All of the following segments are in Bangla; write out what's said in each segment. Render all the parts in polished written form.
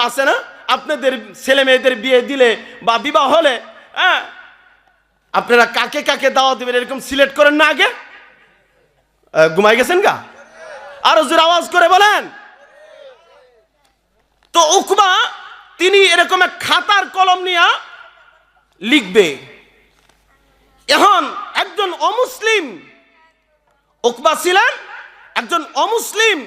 আছে না, আপনাদের ছেলে মেয়েদের বিয়ে দিলে বা বিবাহ হলে আপনারা কাকে কাকে দাওয়াত দিবেন এরকম সিলেক্ট করেন না আগে? ঘুমাই গেছেন গা? আরো জোরে আওয়াজ করে বলেন। তো উকবা তিনি এরকম এক খাতার কলম নিয়ে লিখবে। এখন একজন অমুসলিম, উকবা ছিলেন একজন অমুসলিম,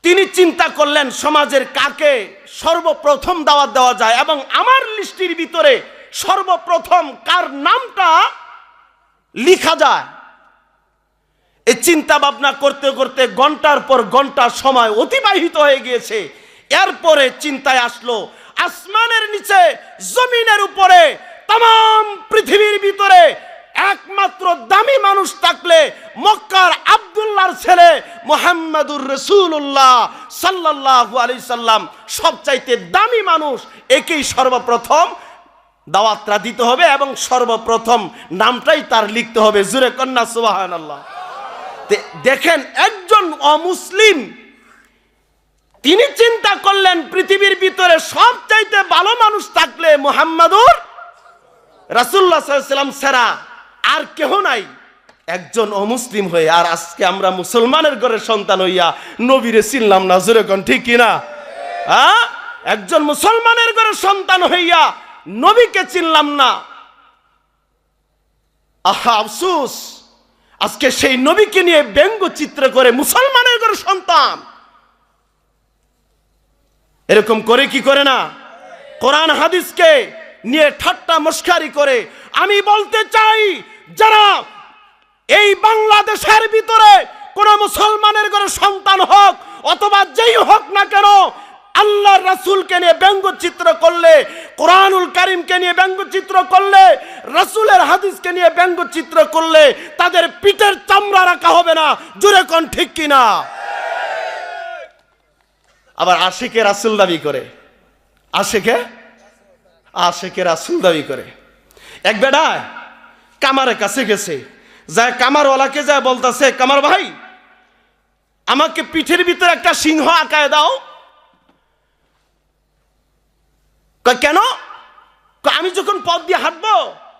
তিনি চিন্তা করলেন সমাজের কাকে সর্বপ্রথম দাওয়াত দেওয়া যায় এবং আমার লিস্টির ভিতরে সর্বপ্রথম কার নামটা লিখা যায়। এই চিন্তা ভাবনা করতে করতে ঘন্টার পর ঘন্টা সময় অতিবাহিত হয়ে গিয়েছে। এরপরে চিন্তায় আসলো আসমানের নিচে জমিনের উপরে तमाम পৃথিবীর ভিতরে একমাত্র দামি মানুষ থাকলে মক্কার আব্দুল্লাহর ছেলে মুহাম্মদুর রাসূলুল্লাহ সাল্লাল্লাহু আলাইহি সাল্লাম সবচাইতে দামি মানুষ, একেই সর্বপ্রথম দাওয়াতটা দিতে হবে এবং সর্বপ্রথম নামটাই তার লিখতে হবে। জোরে কন্যা সুবহানাল্লাহ। দেখেন একজন অমুসলিম তিনি চিন্তা করলেন পৃথিবীর ভিতরে সবচাইতে ভালো মানুষ থাকলে মুহাম্মদুর রাসূলুল্লাহ সাল্লাল্লাহু আলাইহি সাল্লাম ছাড়া আর কেহ নাই। একজন অমুসলিম হয়ে আর আজকে আমরা মুসলমানের ঘরের সন্তান হইয়া নবীরে চিনলাম না। জোরে কোন ঠিক কিনা? একজন মুসলমানের ঘরের সন্তান হইয়া নবীকে চিনলাম না। আহা আফসোস, আজকে সেই নবীকে নিয়ে ব্যঙ্গচিত্র করে মুসলমানের ঘরের সন্তান এরকম করে কি করে না? কোরআন হাদিসকে নিয়ে ঠাট্টা মস্কারি করে। আমি বলতে চাই যারা এই বাংলাদেশের ভিতরে কোন মুসলমানের ঘরে সন্তান হোক অথবা যেই হোক না কেন, আল্লাহর রাসূলকে নিয়ে ব্যঙ্গচিত্র করলে, কোরআনুল কারীমকে নিয়ে ব্যঙ্গচিত্র করলে, রাসূলের হাদিসকে নিয়ে ব্যঙ্গচিত্র করলে তাদের পিঠের চামড়া রাখা হবে না। জোরে কোন ঠিক কিনা? আবার আশিকে রাসূল দাবি করে, আশিকে রাসূল দাবি করে। এক বেটা কামারের কাছে গেছে, যায় কামারওয়ালাকে যায় বলতেছে, কামার ভাই আমাকে পিঠের ভিতরে একটা সিংহ আঁকায় দাও। কেন? আমি যখন পথ দিয়ে হাঁটবো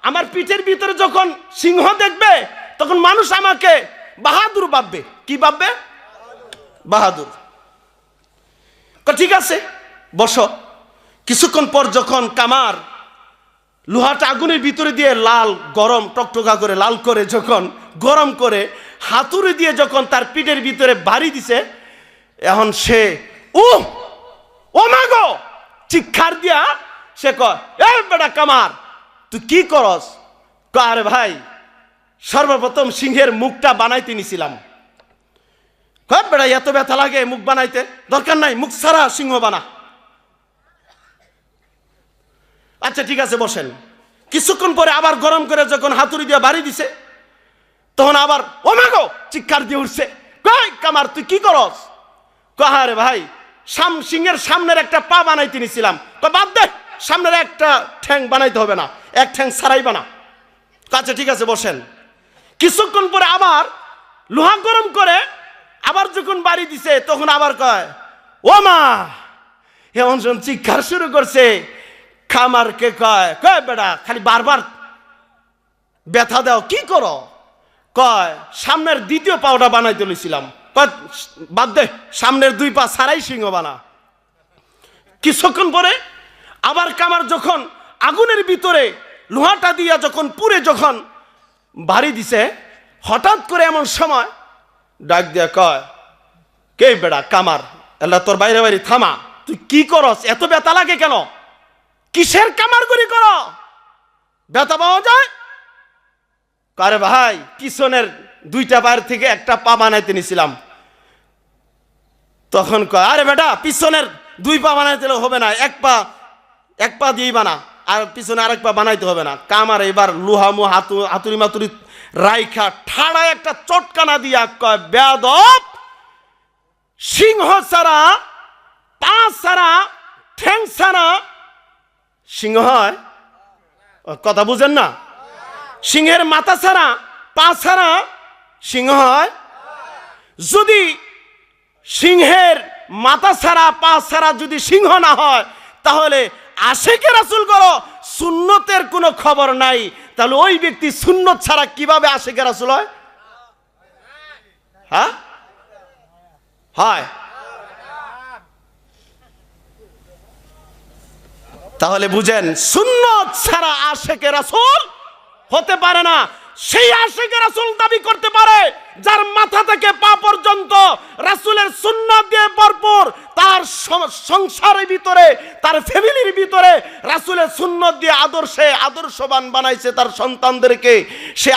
আমার পিঠের ভিতরে যখন সিংহ দেখবে তখন মানুষ আমাকে বাহাদুর ভাববে। কি ভাববে? বাহাদুর। ঠিক আছে বসো। কিছুক্ষণ পর যখন কামার লোহাটা আগুনের ভিতরে দিয়ে লাল গরম টকটকা করে লাল করে যখন গরম করে হাতুড়ি দিয়ে যখন তার পিঠের ভিতরে বাড়ি দিছে, এখন সে ও মাগো চিৎকার দিয়া সে কয়, এ বেটা কামার তুই কি করস? আরে ভাই সর্বপ্রথম সিংহের মুখটা বানাইতে নিছিলাম। বেটা এত ব্যথা লাগে মুখ বানাইতে? দরকার নাই, মুখ ছাড়া সিংহ বানা। আচ্ছা ঠিক আছে বসেন। কিছুক্ষণ পরে আবার গরম করে যখন হাতুড়ি দিয়ে বাড়ি দিছে তখন আবার ও মাগো চিৎকার দিয়ে উঠছে, কই কামার তুই কি করস? আরে ভাই সিংহের সামনের একটা পা বানাইতে নিছিলাম। বাদ দে, সামনের একটা ঠ্যাং বানাইতে হবে না, এক ঠ্যাং ছাড়াই বানা। আচ্ছা ঠিক আছে বসেন। কিছুক্ষণ পরে আবার লোহা গরম করে আবার যখন বাড়ি দিছে তখন আবার কয়, ও মা, এমন চিৎকার শুরু করছে। খামারকে কয়, কয় বেটা খালি বারবার ব্যথা দাও, কি করো? কয় সামনের দ্বিতীয় পাওটা বানাইতে লইছিলাম। কয় বাদ দে, সামনের দুই পা ছাড়াই সিংহ বানা। কিছুক্ষণ পরে আবার কামার যখন আগুনের ভিতরে লোহাটা দিয়া যখন পুরে যখন বাড়ি দিছে, হঠাৎ করে এমন সময় ডাক দিয়া কয়, কে বেটা কামার, আল্লাহ তোর বাইরে বাইরে থামা, তুই কি করস? এত ব্যথা লাগে কেন? কিসের কামারগুরি করো? ব্যথা পাওয়া যায়? আরে ভাই পিছনের দুইটা পায়ের থেকে একটা পা বানাইতে নিছিলাম। তখন কয়, আরে বেটা পিছনের দুই পা বানাইতে হবে না, এক পা দিয়েই বানা, আর পিছনে আরেক পা বানাইতে হবে না। কামার এবার লোহামু হাতুড়ি মাতুড়ি রাইখা ঠাড়া একটা চটকানা দিয়া কয়, বেয়াদব, সিংহ ছাড়া, পা ছাড়া, ঠ্যাং ছাড়া সিংহ হয়? কথা বুঝেন না? সিংহের মাথা ছাড়া পা ছাড়া সিংহ হয়? যদি সিংহের মাথা ছাড়া পা ছাড়া যদি সিংহ না হয়, তাহলে আশেকে রাসূল করো, সুন্নতের কোনো খবর নাই, তাহলে ওই ব্যক্তি সুন্নত ছাড়া কিভাবে আশেকে রাসূল হয়? হ্যাঁ হয়। তাহলে বুঝেন, সুন্নত ছাড়া আশেকে রাসূল হতে পারে না। সেই আশেকে রাসূল দাবি করতে পারে যার মাথা থেকে পা পর্যন্ত রাসূলের সুন্নাত দিয়ে ভরপুর, তার সংসারের ভিতরে, তার ফ্যামিলির ভিতরে রাসূলের সুন্নাত দিয়ে আদর্শবান বানাইছে তার সন্তানদেরকে, সে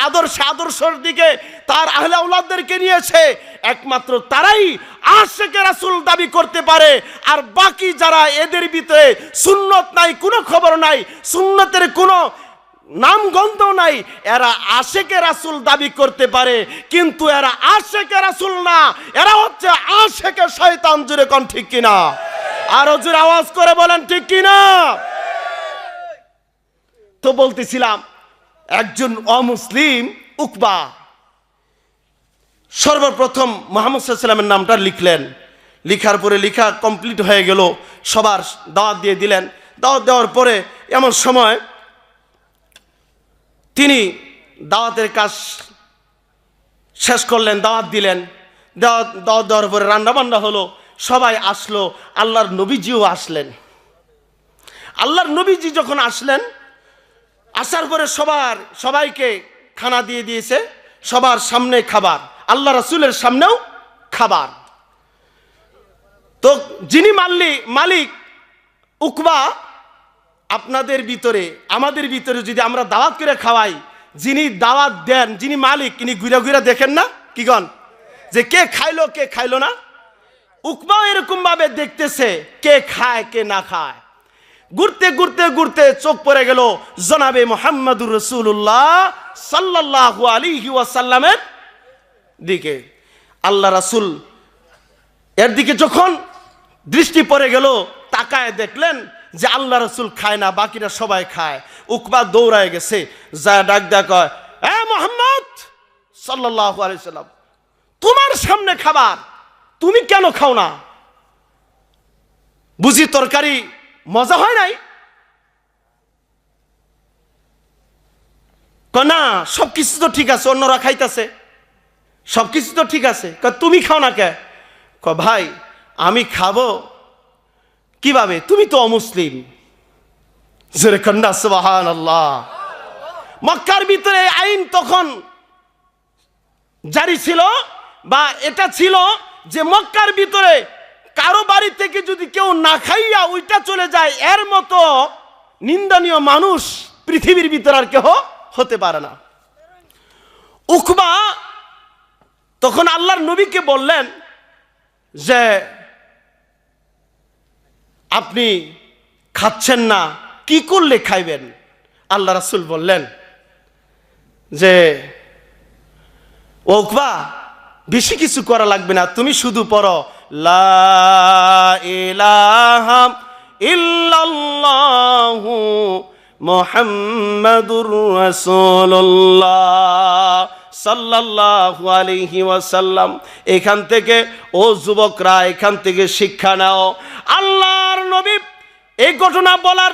আদর্শের দিকে তার আহলে আওলাদদেরকে নিয়েছে। একমাত্র তারাই আশেকে রাসূল দাবি করতে পারে। আর বাকি যারা এদের ভিতরে সুন্নত নাই, কোনো খবর নাই, সুন্নতের কোনো নাম গন্ধ নাই, এরা আশেকে রাসূল দাবি করতে পারে, কিন্তু এরা আশেকে রাসূল না, এরা হচ্ছে আশেকে শয়তান। জোরে কোন ঠিক কিনা? আরো জোরে আওয়াজ করে বলেন ঠিক কিনা? তো বলতেছিলাম, একজন অমুসলিম উকবা সর্বপ্রথম মুহাম্মদ সাল্লাল্লাহু আলাইহি ওয়াসাল্লামের নামটা লিখলেন। লিখার পরে লেখা কমপ্লিট হয়ে গেল, সবার দাওয়াত দিয়ে দিলেন। দাওয়াত দেওয়ার পরে এমন সময় তিনি দাওয়াতের কাজ শেষ করলেন, দাওয়াত দিলেন। দাওয়াত দেওয়ার পরে রান্না বান্না হলো, সবাই আসলো, আল্লাহর নবীজিও আসলেন। আল্লাহর নবীজি যখন আসলেন, আসার পরে সবাইকে খানা দিয়ে দিয়েছে, সবার সামনে খাবার, আল্লাহ রাসূলের সামনেও খাবার। তো যিনি মালিক উকবা, আপনাদের ভিতরে আমাদের ভিতরে যদি আমরা দাওয়াত করে খাওয়াই, যিনি দাওয়াত দেন, যিনি মালিক, তিনি ঘুরে ঘুরে দেখেন না কি গন, যে কে খাইলো না। উকবা এরকম ভাবে দেখতেছে কে খায় কে না খায়। ঘুরতে ঘুরতে ঘুরতে চোখ পড়ে গেল জনাবে মুহাম্মদুর রাসূলুল্লাহ সাল্লাল্লাহু আলাইহি ওয়াসাল্লামের দিকে। আল্লাহ রাসূল এর দিকে যখন দৃষ্টি পড়ে গেল, তাকায় দেখলেন যে আল্লাহ রাসূল খায় না, বাকিরা সবাই খায়। উকবা দৌড়ায় গেছে, যা ডাক দেয়া কয়, এ মুহাম্মদ সাল্লাল্লাহু আলাইহি ওয়াসাল্লাম, তোমার সামনে খাবার, তুমি কেন খাও না? বুঝি তরকারি মজা হয় নাই? না, সবকিছু তো ঠিক আছে, অন্যরা খাইতেছে, সবকিছু তো ঠিক আছে, তুমি খাও না কে? ভাই আমি খাবো কিভাবে, তুমি তো অমুসলিম। জোরে কন্যা সুবহানাল্লাহ। মক্কার ভিতরে আইন তখন জারি ছিল, বা এটা ছিল যে মক্কার ভিতরে কারো বাড়ি থেকে যদি কেউ না খাইয়া ওইটা চলে যায়, এর মতো নিন্দনীয় মানুষ পৃথিবীর ভিতরে আর কেউ হতে পারে না। উকবা তখন আল্লাহর নবীকে বললেন যে আপনি খাচ্ছেন না, কি করলে খাইবেন? আল্লাহ রাসূল বললেন যে উকবা, বেশি কিছু করা লাগবে না, তুমি শুধু পড়ো লা ইলাহা ইল্লাল্লাহু মুহাম্মাদুর রাসূলুল্লাহ সাল্লাল্লাহু আলাইহি ওয়াসাল্লাম। এখান থেকে ও যুবকরা, এখান থেকে শিক্ষা নাও। আল্লাহর নবী এই ঘটনা বলার,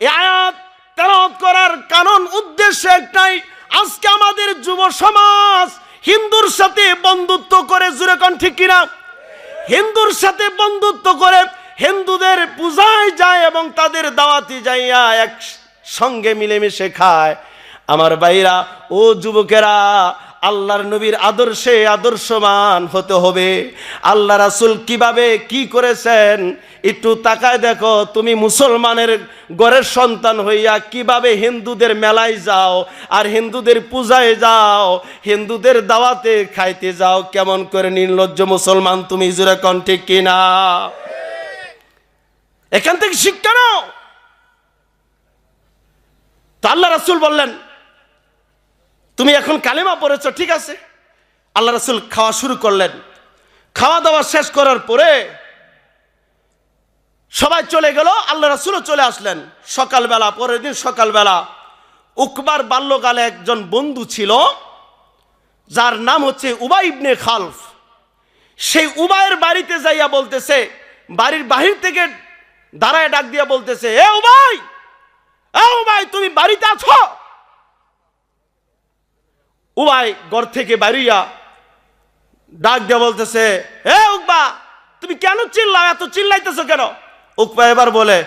এই আয়াত তেলাওয়াত করার কারণ উদ্দেশ্য একটাই, আজকে আমাদের যুব সমাজ হিন্দুর সাথে বন্ধুত্ব করে, জোরে কোন ঠিক কিনা? হিন্দুর সাথে বন্ধুত্ব করে হিন্দুদের পূজায় যায় এবং তাদের দাওয়াতে যাইয়া এক সঙ্গে মিলেমিশে খায়। আমার ভাইরা ও যুবকেরা, আল্লাহর নবীর আদর্শে আদর্শবান হতে হবে। আল্লাহ রাসূল কিভাবে কি করেছেন একটু তাকায় দেখো। তুমি মুসলমানের ঘরের সন্তান হইয়া কিভাবে হিন্দুদের মেলায় যাও, আর হিন্দুদের পূজায় যাও, হিন্দুদের দাওয়াতে খাইতে যাও, কেমন করে নির্লজ্জ মুসলমান তুমি, জোরে কোন ঠিক কিনা? এখান থেকে শিক্ষা নাও। তো আল্লাহ রাসূল বললেন, তুমি এখন কালেমা পড়েছ, ঠিক আছে। আল্লাহ রাসূল খাওয়া শুরু করলেন। খাওয়া দাওয়া শেষ করার পরে সবাই চলে গেল, আল্লাহ রাসূলও চলে আসলেন। সকালবেলা, পরের দিন সকালবেলা উকবার বাল্যকালে একজন বন্ধু ছিল, যার নাম হচ্ছে উবাই ইবনে খালফ। সেই উবাইয়ের বাড়িতে যাইয়া বলতেছে, বাড়ির বাহির থেকে দাঁড়ায় ডাক দিয়া বলতেছে, এ উবাই, এ উবাই, তুমি বাড়িতে আছো? উবাই ঘর থেকে বাড়িয়া ডাক দিয়া বলতেছে, এ উকবা, তুমি কেন চিল্লাও, এত চিল্লাইতেছো কেন? উকবা এবার বলে,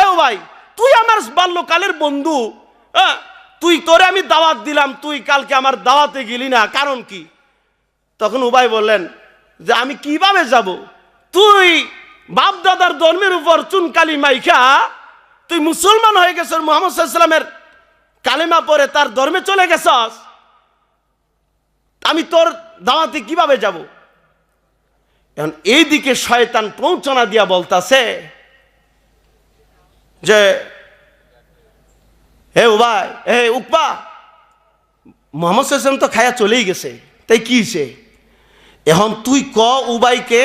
এ উবাই, তুই আমার বাল্যকালের বন্ধু, তুই, তোরে আমি দাওয়াত দিলাম, তুই কালকে আমার দাওয়াতে গেলি না, কারণ কি? তখন উবাই বললেন যে আমি কিভাবে যাব? তুই বাপ দাদার ধর্মের উপর চুনকালি মাইখা তুই মুসলমান হয়ে গেছস, মুহাম্মদ সাল্লাল্লাহু আলাইহি ওয়াসাল্লামের কালেমা পড়ে তার ধর্মে চলে গেছস, আমি তোর দাওয়াতে কিভাবে যাব? এখন এইদিকে শয়তান প্রঞ্চনা দিয়া বলতাছে যে, হে উবাই, হে উকবা, মুহাম্মদ সাল্লাল্লাহু আলাইহি ওয়াসাল্লাম তো খায়া চলেই গেছে, তাই কি হইছে? এখন তুই ক উবাইকে,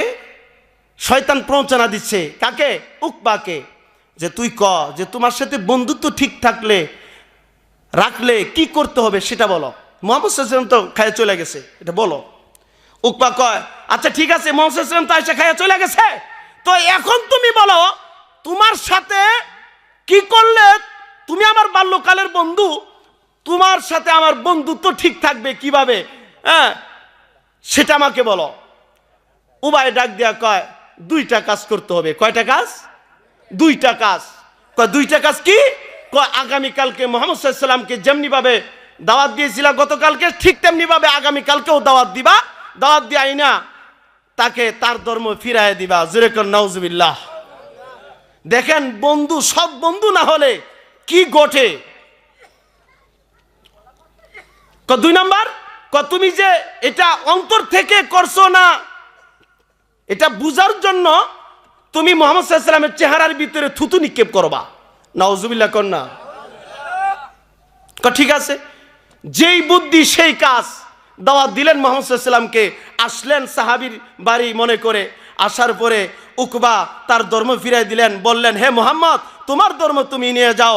শয়তান প্রঞ্চনা দিচ্ছে কাকে? উকবাকে, যে তুই ক যে তোমার সাথে বন্ধুত্ব ঠিক থাকলে রাখলে কি করতে হবে সেটা বলো, মুহাম্মদ সাল্লাল্লাহু আলাইহি ওয়াসাল্লাম তো খায়া চলে গেছে, এটা বলো। উকবা কয়, আচ্ছা ঠিক আছে, মুহাম্মদ সাল্লাল্লাহু আলাইহি ওয়াসাল্লাম তো এসে খায়া চলে গেছে, তো এখন তুমি বলো তোমার সাথে কি করলে তুমি আমার বাল্যকালের বন্ধু, তোমার সাথে আমার বন্ধুত্ব ঠিক থাকবে কিভাবে, সেটা আমাকে বলো। উবাই ডাক দিয়া কয়, দুইটা কাজ করতে হবে। কয়টা কাজ? দুইটা কাজ। কয় দুইটা কাজ কি? কয় আগামীকালকে মুহাম্মদ সাল্লাল্লাহু আলাইহি ওয়াসাল্লামকে যেমনি ভাবে দাওয়াত দিয়েছিলা গতকালকে, ঠিক তেমনি ভাবে আগামীকালকেও দাওয়াত দিবা, দাওয়াত দিয়ে আইনা তাকে তার ধর্ম ফিরায় দিবা। জোরে কর নাউজুবিল্লাহ। দেখেন বন্ধু, সৎ বন্ধু না হলে কি ঘটে। দুই নাম্বার, তুমি যে এটা অন্তর থেকে করছো না, এটা বুঝার জন্য তুমি মুহাম্মদ সাল্লাল্লাহু আলাইহি ওয়াসাল্লামের চেহারার ভিতরে থুতু নিক্ষেপ করবা। নাউজুবিল্লাহ কর না। ঠিক আছে, যেই বুদ্ধি সেই কাজ। দাওয়াত দিলেন মুহাম্মদ সাল্লাল্লাহু আলাইহি ওয়াসাল্লামকে, আসলেন সাহাবীর বাড়ি মনে করে, আসার পরে উকবা তার ধর্ম ফিরাই দিলেন, বললেন, হে মুহাম্মদ, তোমার ধর্ম তুমি নিয়ে যাও,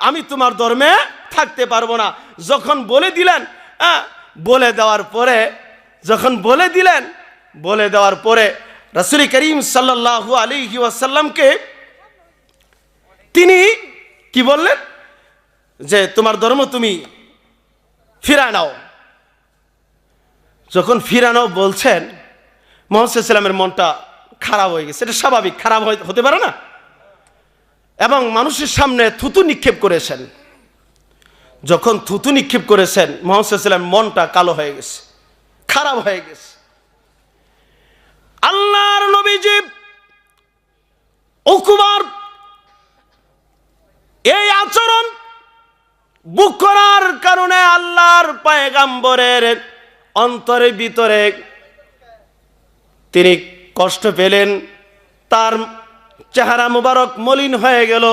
আমি তোমার ধর্মে থাকতে পারবো না। যখন বলে দিলেন, বলে দেওয়ার পরে, যখন বলে দিলেন, বলে দেওয়ার পরে রাসূল করিম সাল্লাল্লাহু আলাইহি ওয়াসাল্লামকে তিনি কি বললেন, যে তোমার ধর্ম তুমি ফিরায় নাও। যখন ফিরানো বলছেন, মুহাম্মদ সাল্লাল্লাহু আলাইহি ওয়াসাল্লামের মনটা খারাপ হয়ে গেছে, এটা স্বাভাবিক, খারাপ হতে পারে না? এবং মানুষের সামনে থুতু নিক্ষেপ করেছেন। যখন থুতু নিক্ষেপ করেছেন, মুহাম্মদ সাল্লাল্লাহু আলাইহি ওয়াসাল্লামের মনটা কালো হয়ে গেছে, খারাপ হয়ে গেছে। আল্লাহর নবীজি উকবার এই আচরণ বুক করার কারণে আল্লাহর পয়গম্বরের অন্তরের ভিতরে তিনি কষ্ট পেলেন, তার চেহারা মুবারক মলিন হয়ে গেল।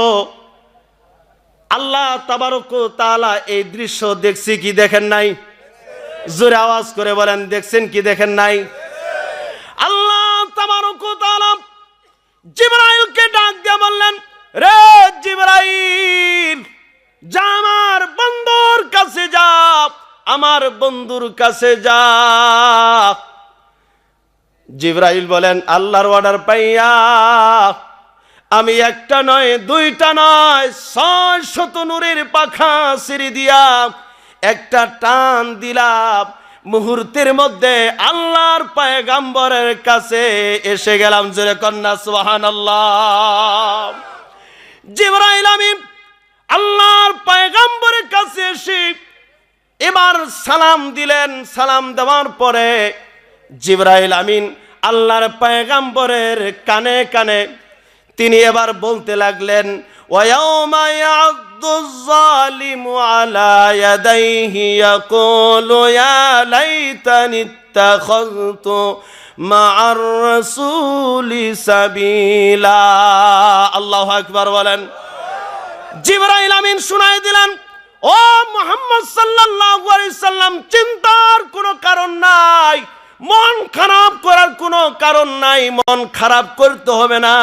আল্লাহ তাবারক ওয়া তাআলা এই দৃশ্য দেখছি কি দেখেন নাই? জোরে আওয়াজ করে বলেন, দেখছেন কি দেখেন নাই? আল্লাহ তাবারক ওয়া তাআলা জিবরাইলকে ডাক দিয়ে বললেন, রে জিবরাইল, যা আমার বন্ধুর কাছে যা, আমার বন্ধুর কাছে যা। জিবরাইল বলেন, আল্লাহর অর্ডার পাইয়া আমি একটা নয়, দুইটা নয়, 600 নূরের পাখা ছেড়ে দিয়া একটা টান দিলাম, মুহূর্তের মধ্যে আল্লাহর পয়গম্বরের কাছে এসে গেলাম। জোরে কন্যা সুবহানাল্লাহ। জিবরাইল আমিন আল্লাহর পয়গম্বরের কাছে এসে এবার সালাম দিলেন। সালাম দেওয়ার পরে জিবরাইল আমিন আল্লাহর পয়গম্বরের কানে কানে তিনি এবার বলতে লাগলেন, ওয়ায়াউমা ইয়া'দ্দুয যালিমু আলা ইয়াদাইহি ইয়াকুলু ইয়া লাইতানি ইত্তাখাযতু মা'আর রাসূলি সাবিলা। আল্লাহু আকবার বলেন। জিবরাইল আমিন শুনাই দিলেন, ও মুহাম্মদ সাল্লাল্লাহু আলাইহি সাল্লাম, চিন্তার কোনো কারণ নাই, মন খারাপ করার কোনো কারণ নাই, মন খারাপ করতে হবে না।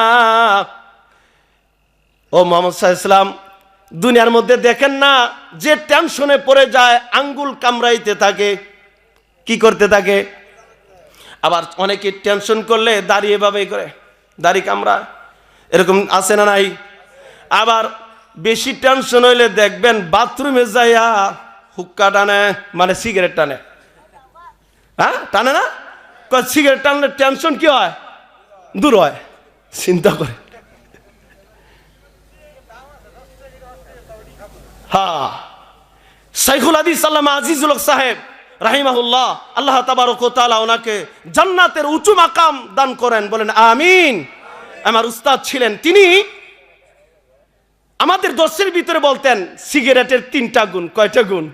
ও মুহাম্মদ সাল্লাল্লাহু আলাইহি সাল্লাম, দুনিয়ার মধ্যে দেখেন না যে টেনশনে পড়ে যায়, আঙ্গুল কামড়াইতে থাকে, কি করতে থাকে? আবার অনেকে টেনশন করলে দাঁড়িয়ে এভাবে করে দাড়ি কামড়া, এরকম আছে না নাই? আবার বেশি টেনশন হইলে দেখবেন বাথরুমে যাইয়া হুক্কা টানে, মানে সিগারেট টানে। হ্যাঁ, টানে না? সিগারেট টানলে টেনশন কি হয়? দূর হয়। চিন্তা করে। হ্যাঁ, শাইখুল হাদিস আল্লামা আজিজুল হক সাহেব রাহিমাহুল্লাহ, আল্লাহ তাবারক ওয়া তাআলা ওনাকে জান্নাতের উঁচু মাকাম দান করেন, বলেন আমিন। আমার উস্তাদ ছিলেন, তিনি আমাদের দর্শের ভিতরে বলতেন সিগারেটের 3টা গুণ। কয়টা গুণ?